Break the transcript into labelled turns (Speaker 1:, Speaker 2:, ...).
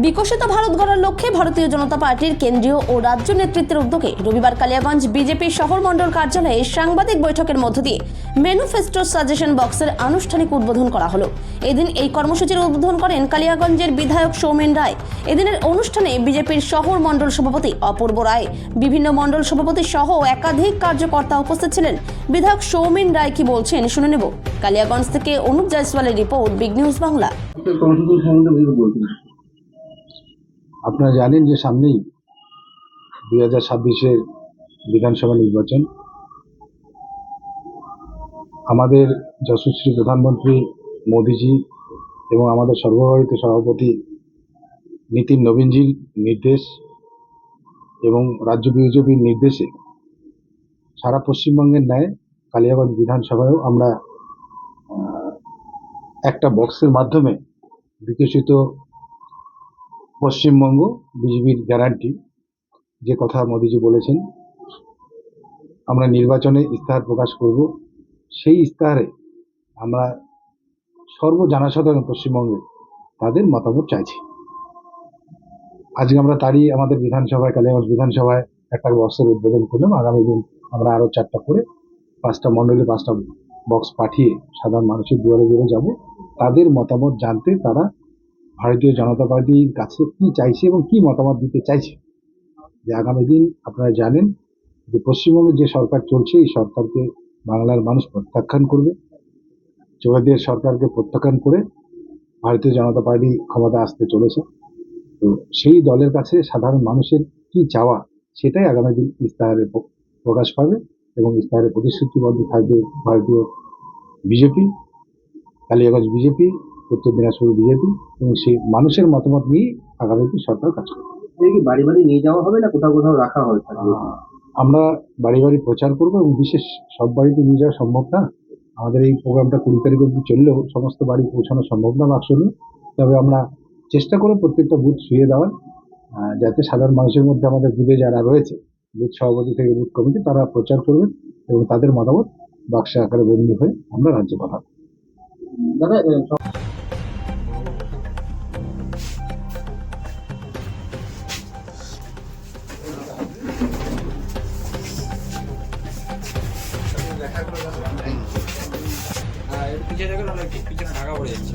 Speaker 1: বিকশিত ভারত গড়ার লক্ষ্যে ভারতীয় জনতা পার্টির কেন্দ্রীয় ও রাজ্য নেতৃত্বের উদ্যোগে রবিবার কালিয়াগঞ্জ বিজেপি শহর মণ্ডল কার্যালয়ে সাংবাদিক বৈঠকের মধ্য দিয়ে ম্যানিফেস্টো সাজেশন বক্সের আনুষ্ঠানিক উদ্বোধন করা হলো। এদিন এই কর্মসূচির উদ্বোধন করেন কালিয়াগঞ্জের বিধায়ক সৌমেন রায়। এদিনের অনুষ্ঠানে বিজেপির শহর মণ্ডল সভাপতি অপূর্ব রায়, বিভিন্ন মণ্ডল সভাপতি সহ একাধিক কার্যকর্তা উপস্থিত ছিলেন। বিধায়ক সৌমেন রায় কি বলছেন শুনে নেব। কালিয়াগঞ্জ থেকে অনুপ জয়সওয়ালের রিপোর্ট, বিগ নিউজ বাংলা।
Speaker 2: আপনারা জানেন যে সামনেই 2026-এর বিধানসভা নির্বাচন। আমাদের যশস্বী প্রধানমন্ত্রী মোদিজি এবং আমাদের সর্বভারত সভাপতি নীতিন নবীনজির নির্দেশ এবং রাজ্য বিজেপির নির্দেশে সারা পশ্চিমবঙ্গের ন্যায় কালিয়াগঞ্জ বিধানসভায়ও আমরা একটা বক্সের মাধ্যমে বিকশিত পশ্চিমবঙ্গ বিজেপির গ্যারান্টি, যে কথা মোদিজি বলেছেন, আমরা নির্বাচনে ইস্তাহার প্রকাশ করব। সেই ইস্তাহারে আমরা সর্বজনসাধারণ পশ্চিমবঙ্গে তাদের মতামত চাইছি। আজকে আমরা তারই আমাদের বিধানসভায়, কালিয়াগঞ্জ বিধানসভায় একটা বক্সের উদ্বোধন করলাম। আগামী দিন আমরা আরও 4টা করে 5টা মণ্ডলে 5টা বক্স পাঠিয়ে সাধারণ মানুষের দুয়ারে দুয়ারে যাব, তাদের মতামত জানতে, তারা ভারতীয় জনতা পার্টির কাছে কি চাইছে এবং কি মতামত দিতে চাইছে। যে আগামী দিন আপনারা জানেন যে পশ্চিমবঙ্গে যে সরকার চলছে, এই সরকারকে বাংলার মানুষ প্রত্যাখ্যান করবে। চোরাদের সরকারকে প্রত্যাখ্যান করে ভারতীয় জনতা পার্টি ক্ষমতা আসতে চলেছে। তো সেই দলের কাছে সাধারণ মানুষের কি চাওয়া, সেটাই আগামী দিন ইস্তাহারে প্রকাশ পাবে এবং ইস্তাহারে প্রতিশ্রুতিবদ্ধ থাকবে ভারতীয় বিজেপি, কালিয়াগঞ্জ বিজেপি, উত্তর দিনাজপুর বিজেপি, এবং সেই মানুষের মতামত নিয়ে আগামী দিন সরকার কাজ করবে।
Speaker 3: বাড়ি বাড়ি নিয়ে যাওয়া হবে না কোথাও কোথাও রাখা হবে?
Speaker 2: আমরা বাড়ি বাড়ি প্রচার করবো এবং বিশেষ সব বাড়িতে নিয়ে যাওয়া সম্ভব না। আমাদের এই প্রোগ্রামটা 20 তারিখ অবধি চললেও সমস্ত বাড়ি পৌঁছানো সম্ভব না বাক্স নিয়ে। তবে আমরা চেষ্টা করে প্রত্যেকটা বুথ ছুঁয়ে দেওয়ার, যাতে সাধারণ মানুষের মধ্যে আমাদের বুথে যারা রয়েছে, বুথ সভাপতি থেকে বুথ কমিটি, তারা প্রচার করবেন এবং তাদের মতামত বাক্সে আকারে বন্দী হয়ে আমরা রাজ্যে পাঠাবো।
Speaker 3: দাদা,
Speaker 4: পিছিয়ে দেখুন, অনেক পিছনে ঢাকা পড়ে যাচ্ছে।